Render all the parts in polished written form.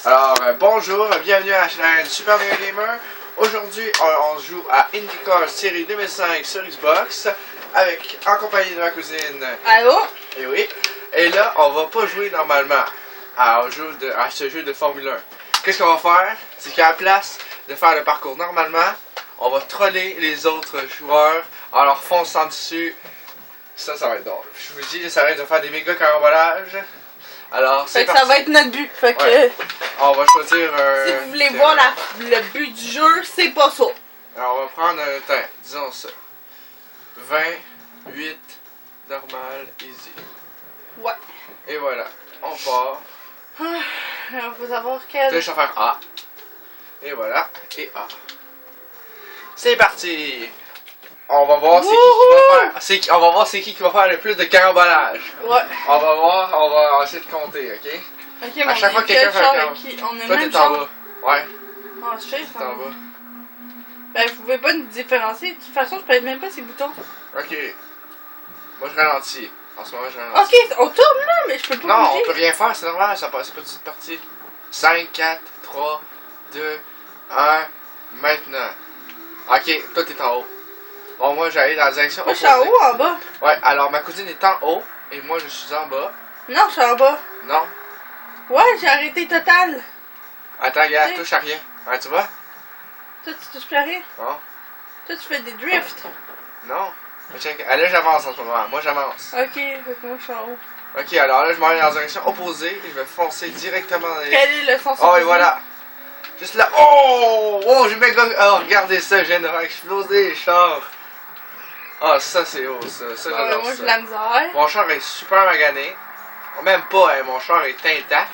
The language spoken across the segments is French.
Alors, bonjour, bienvenue à la chaîne Super Mega Gamer. Aujourd'hui, on joue à IndyCar Série 2005 sur Xbox en compagnie de ma cousine. Allô? Et oui. Et là, on va pas jouer normalement à ce jeu de Formule 1. Qu'est-ce qu'on va faire? C'est qu'à la place de faire le parcours normalement, on va troller les autres joueurs en leur fonçant dessus. Ça va être drôle. Je vous dis, ça va être de faire des méga carambolages. Alors, c'est parti. Ça va être notre but. Fait que, ouais. On va choisir si vous voulez voir le but du jeu, c'est pas ça. Alors, on va prendre un temps, disons ça. 28, normal, easy. Ouais. Et voilà, on part. Il faut savoir quel. Là, je vais faire A. Et voilà, et A. C'est parti! On va voir c'est qui va faire le plus de carambolage. Ouais. On va essayer de compter, ok? Ok, à chaque fois que quelqu'un fait un carambolage. Toi, t'es en bas. Ouais. Ah, je sais, t'es en bas. Ben, vous pouvez pas nous différencier. De toute façon, je pèse même pas ces boutons. Ok. Moi, je ralentis. En ce moment, je ralentis. Ok, on tourne là, mais je peux pas Non, bouger. on peut rien faire, c'est normal, ça passe pas de cette partie. 5, 4, 3, 2, 1, maintenant. Ok, toi, t'es en haut. Bon, moi, j'allais dans la direction Moi, je opposée. suis en haut, en bas. Ouais, alors ma cousine est en haut et moi, je suis en bas. Non, je suis en bas. Non. Ouais, j'ai arrêté total. Attends, regarde, touche à rien. Ouais, tu vois? Toi, tu touches plus à rien. Non. Toi, tu fais des drifts. Non. Mais check. Ah, là, j'avance en ce moment. Moi, j'avance. Ok, fait que moi, je suis en haut. Ok, alors là, je m'en vais dans la direction opposée et je vais foncer directement dans les... Quel est le sens Oh, et voilà. Juste là. Oh! Oh, j'ai méga... Oh, regardez ça, je viens de faire exploser les chars. Ah, ça, c'est haut, ça. Ça, j'adore moi, ça. j'ai la misère. Mon char est super magané. Même pas, hein, mon char est intact.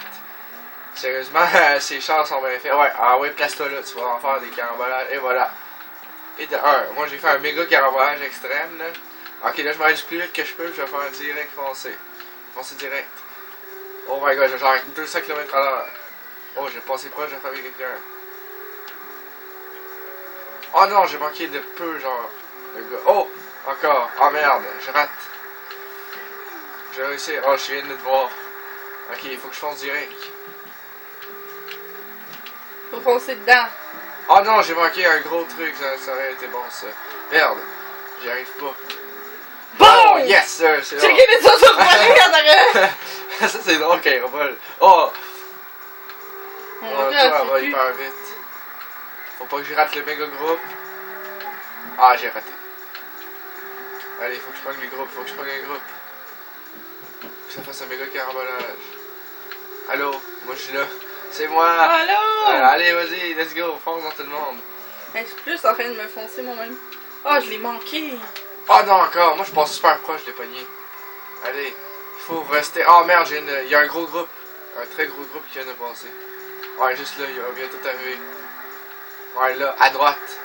Sérieusement, ces chars sont bien faits. Ouais, ah ouais, place-toi là, tu vas en faire des carambolages. Et voilà. Et de 1. Moi, j'ai fait un méga carambolage extrême, là. Ok, là, je m'arrête du plus vite que je peux, je vais faire un direct foncé. Foncé direct. Oh my god, j'ai genre 200 km/h. Oh, j'ai passé proche de frapper quelqu'un. Oh non, j'ai manqué de peu, genre. Le gars. Oh! Encore. Oh merde, je rate. Je vais réussir. Oh, je viens de te voir. Ok, il faut que je fonce direct. Faut foncer dedans. Oh non, j'ai manqué un gros truc, ça aurait été bon ça. Merde, j'y arrive pas. Bon! Oh, yes sir, c'est bon. Checker les autres volets en arrière. Ça c'est drôle qu'elle revole. Oh! On Oh, va toi, elle va hyper vite. Faut pas que je rate le méga groupe. Ah, j'ai raté. Allez, faut que je prenne les groupes, faut que je prenne les groupes. Faut que ça fasse un méga carambolage. Allô, moi je suis là. C'est moi! Allô? Allez, vas-y, let's go, fonce dans tout le monde. Je suis plus en train de me foncer moi-même. Oh, je l'ai manqué. Oh non, encore, moi je passe super proche, je l'ai pogné. Allez, il faut rester. Oh merde, il y a un gros groupe. Un très gros groupe qui vient de passer. Ouais, juste là, il va bientôt arriver. Ouais, là, à droite.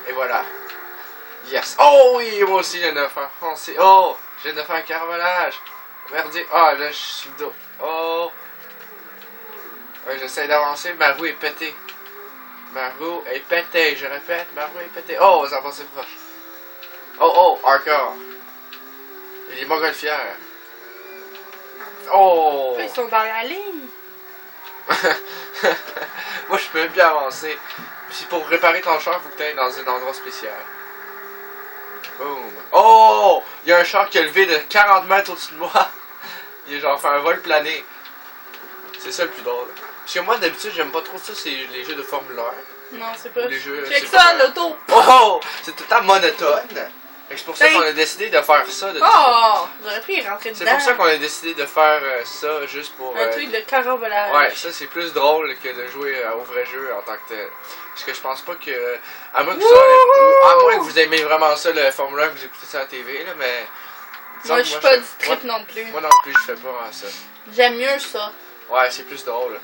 Et voilà. Yes. Oh oui, moi aussi, je viens de faire foncer. Oh, je viens de faire un carambolage. Merdier. Ah, là, je suis le dos. Oh. Ouais, j'essaie d'avancer, ma roue est pétée. Ma roue est pétée, je répète, ma roue est pétée. Oh, ça va passer proche. Oh, oh, encore. Il est montgolfière. Oh! Ils sont dans la ligne. Moi, je peux même plus avancer. Puis pour réparer ton char, il faut que tu ailles dans un endroit spécial. Boom. Oh! Il y a un char qui a levé de 40 mètres au-dessus de moi. Il a genre fait un vol plané. C'est ça le plus drôle. Parce que moi, d'habitude, j'aime pas trop ça, c'est les jeux de Formule 1. Non, c'est pas. Les jeux, Check c'est ça, pas... l'auto. Oh! C'est tout le temps monotone. C'est pour ça qu'on a décidé de faire ça. Oh! J'aurais pu y rentrer dedans. C'est pour ça qu'on a décidé de faire ça, juste pour... Un truc de carambolage. Ouais, ça c'est plus drôle que de jouer au vrai jeu en tant que tel. Parce que je pense pas que... À moins que vous aimez vraiment ça, le Formule 1, que vous écoutez ça à la TV, là, mais... Moi, je suis pas du trip non plus. Moi non plus, je fais pas ça. J'aime mieux ça. Ouais, c'est plus drôle.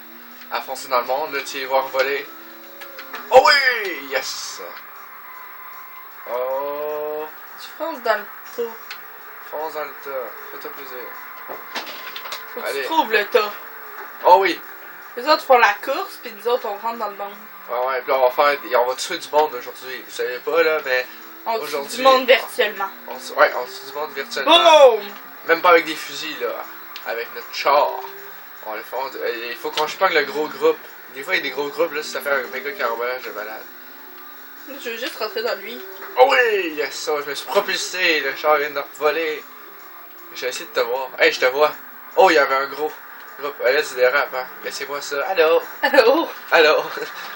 À foncer dans le monde, là, tu les voir voler. Oh oui! Yes! Oh... Tu fonces dans le tas. Fonce dans le tas. Fais-toi plaisir. Faut que Allez. tu trouves le tas. Oh oui! Les autres font la course, puis nous autres, on rentre dans le monde. Ouais, puis là, on va tuer du monde aujourd'hui. Vous savez pas, là, mais... On tue aujourd'hui, du monde virtuellement. on tue du monde virtuellement. Boum! Même pas avec des fusils, là. Avec notre char. On le fait, il faut qu'on pogne le gros groupe. Des fois, il y a des gros groupes, là, si ça fait un méga carambolage de malade. Je veux juste rentrer dans lui. Oh oui, yes, ça, je me suis propulsé, le char vient de voler. J'ai essayé de te voir. Hey, je te vois. Oh, il y avait un gros groupe. Là, tu dérapes, hein. Laissez-moi ça. Allô? Allô? Allô?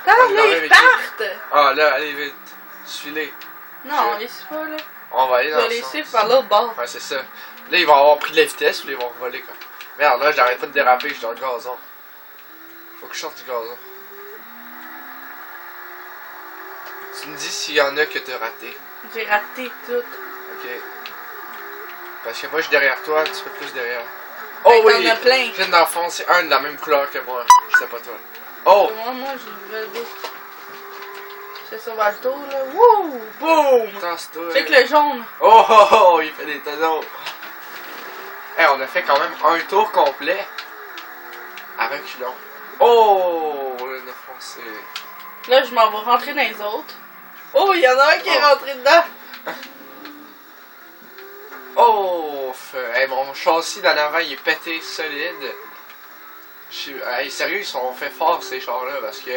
Ah, On est dans la là, même ils équipe. partent! Ah, là, allez vite. Suis-les. Non, on les suit pas, là. On va aller Je dans vais le les sens. suivre par l'autre bord. Ouais, c'est ça. Là, ils vont avoir pris de la vitesse, puis ils vont voler, quoi. Merde, là, j'arrête pas de déraper, je suis dans le gazon. Faut que je sorte du gazon. Tu me dis s'il y en a que t'as raté. J'ai raté tout. Ok. Parce que moi, je suis derrière toi, un petit peu plus derrière. Fait Oh que oui! t'en as plein. Je viens d'enfoncer un de la même couleur que moi. C'est pas toi. Oh! Moi, je veux dire. C'est sur le tour, là. Wouh! Boum! Tasse-toi. Check le jaune. Oh, oh, oh, il fait des tonneaux. Hey, on a fait quand même un tour complet. À reculons. Oh! On a foncé. Là, je m'en vais rentrer dans les autres. Oh, il y en a un qui est Oh. rentré dedans. Oh! Hey, mon châssis d'en avant, il est pété solide. Hey, sérieux, ils sont fait fort ces chars-là parce que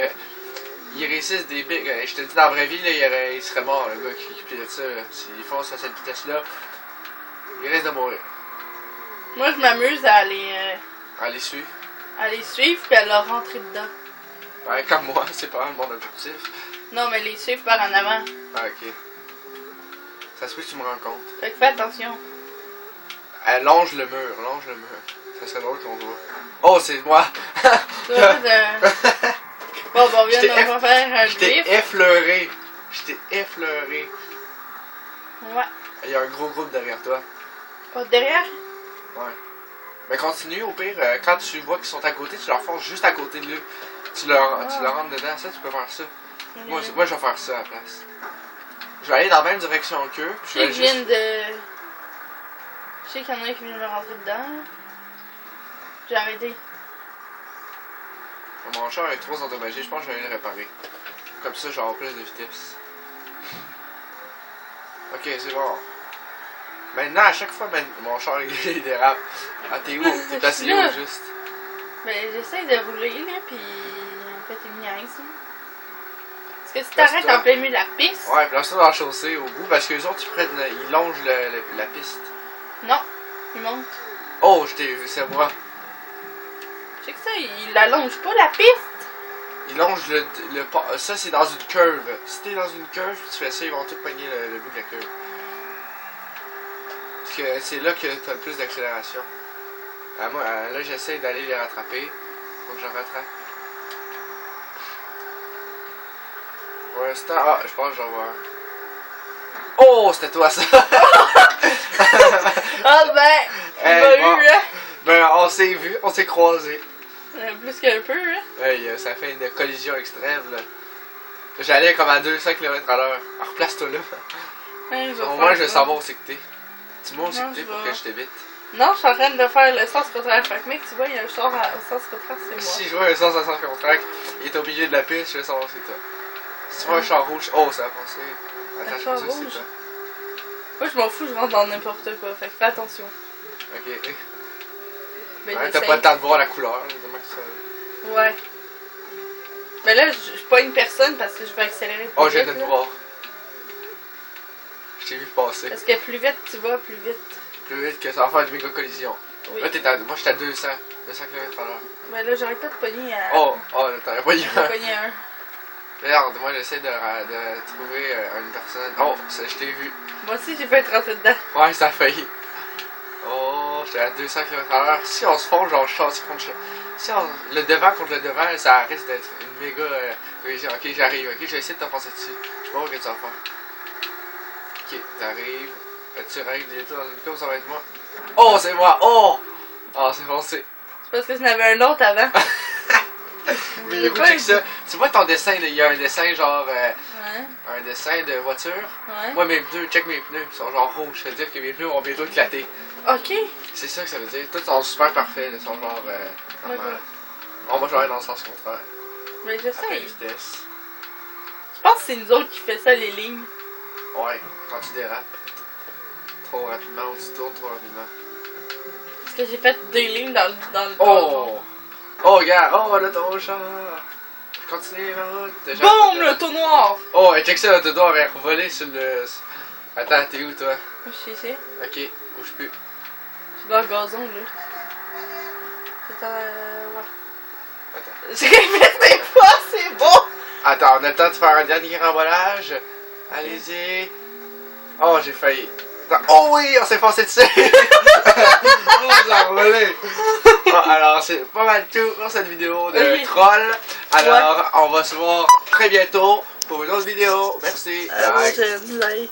ils réussissent des big. Je te dis, dans la vraie vie, là, il serait mort, le gars qui pilote ça. S'il fonce à cette vitesse-là, il risque de mourir. Moi, je m'amuse à Allez, suivre. les suivre puis à leur rentrer dedans. Ouais, comme moi, c'est pas mal mon objectif. Non, mais les suivre par en avant. Ah, ok. Ça se peut que tu me rends compte. Fait que fais attention. Longe le mur, longe le mur. Ça serait drôle qu'on voit. Oh, c'est moi! Tu vas faire Bon, on vient de refaire un Je t'ai drift. effleuré. Je t'ai effleuré. Ouais. Il y a un gros groupe derrière toi. Pas derrière? Ouais. Mais continue, au pire, quand tu vois qu'ils sont à côté, tu leur fonces juste à côté de lui. Tu leur rentres dedans, ça, tu peux faire ça. Moi, je vais faire ça à la place. Je vais aller dans la même direction qu'eux. Je Je sais vais qu'ils juste... viennent de... Je sais qu'il y en a qui viennent de rentrer dedans. J'ai arrêté. Mon char est trop endommagé, je pense que je vais aller le réparer. Comme ça, je vais avoir plus de vitesse. Ok, c'est bon. Maintenant, à chaque fois, mon char il dérape. Ah, t'es où? T'es placé là. où, juste? Ben, j'essaie de rouler, là, pis... En fait, il me niaise. Parce que si t'arrêtes en plein milieu de la piste... Ouais, place-toi dans la chaussée, au bout, parce que les autres, ils longent la piste. Non, il monte. Oh, je t'ai vu, c'est moi. Check ça, il allonge pas la piste. Ils longent le pas. Ça, c'est dans une curve. Si t'es dans une curve, tu fais ça, ils vont tous pogner le bout de la curve. Parce que c'est là que t'as le plus d'accélération. Moi, là, j'essaie d'aller les rattraper. Faut que je rattrape. Pour l'instant, ah, je pense que j'en vois un. Oh, c'était toi, ça! Ah ben, il Hey, m'a bon. eu, hein. Ben, on s'est vu, on s'est croisés. Plus qu'un peu, hein. Hey, ça fait une collision extrême, là. J'allais comme à 200 km/h. Ah, replace-toi là. Hein, je vais Au moins, faire je veux ça. savoir où c'est que t'es. Dis-moi où c'est Non, que t'es je pour vais- que je t'évite. Non, je suis en train de faire le sens contraire. Fait que mec, tu vois, il y a un sens au sens contraire, c'est moi. Si je vois un sens à sens contraire, il est au milieu de la piste, je veux savoir c'est toi. Si tu vois un char rouge, oh, ça a passé. Attends, Un je char pense que c'est rouge? toi. Moi, je m'en fous, je rentre dans n'importe quoi. Fait que fais attention. Ok. Ben, Ouais, t'as j'essaye. pas le temps de voir la couleur, là, demain que ça. Ouais. Mais là, je pas une personne parce que je vais accélérer plus Oh, je vite. viens de te là. voir. Je t'ai vu passer. Parce que plus vite tu vas, plus vite. Plus vite que ça va faire une méga collision. Oui. Là, moi, j'étais à 200 km/h. Mais là, j'arrête pas de pogner à... Oh, t'aurais pas eu J'ai pogné un. Regarde, moi, j'essaie de trouver une personne. Oh, ça, je t'ai vu. Moi aussi, j'ai fait rentrer dedans. Ouais, ça a failli. Oh, j'étais à 200 km/h. Si on se fonce, genre, châssis contre châssis. Si le devant contre le devant, ça risque d'être une méga collision. Ok, j'arrive. Ok, je vais essayer de t'enfoncer dessus. Je sais pas ce que tu vas faire. Ok, t'arrives. Tu règles bientôt dans une course, ça va être moi. Oh, c'est moi. Oh! Oh, c'est foncé. C'est parce que j'en avais un autre avant. Mais J'ai écoute, pas check eu- ça. Tu vois ton dessin, là, il y a un dessin genre. Ouais, Un dessin de voiture. ouais. Moi, mes pneus, check mes pneus. Ils sont genre rouges. Ça veut dire que mes pneus vont bientôt éclater. Ok. C'est ça que ça veut dire. Tous sont super parfaits. Ils sont genre. Normal. Oh, moi, je vais aller dans le sens contraire. Mais je À pleine sais. vitesse. Je pense que c'est nous autres qui fait ça, les lignes. Ouais, quand tu dérapes. Trop rapidement ou tu tournes trop rapidement. Parce que j'ai fait 2 lignes dans le Oh! Oh, regarde, oh, l'auto-char. Continuez ma route. Boum, l'auto noir! Oh, check ça, l'auto noir est volé sur le. Attends, t'es où toi? Moi, je suis ici. Ok, bouge plus. Je suis dans le gazon, là. C'est ouais. Attends. J'ai répété des fois, c'est bon! Attends, on a le temps de faire un dernier rembolage. Allez-y. Oh, j'ai failli. Attends. Oh oui, on s'est passé dessus. Oh, on l'a envolé. Bon, alors, c'est pas mal tout pour cette vidéo de troll. Alors, on va se voir très bientôt pour une autre vidéo. Merci. Bye. Bye.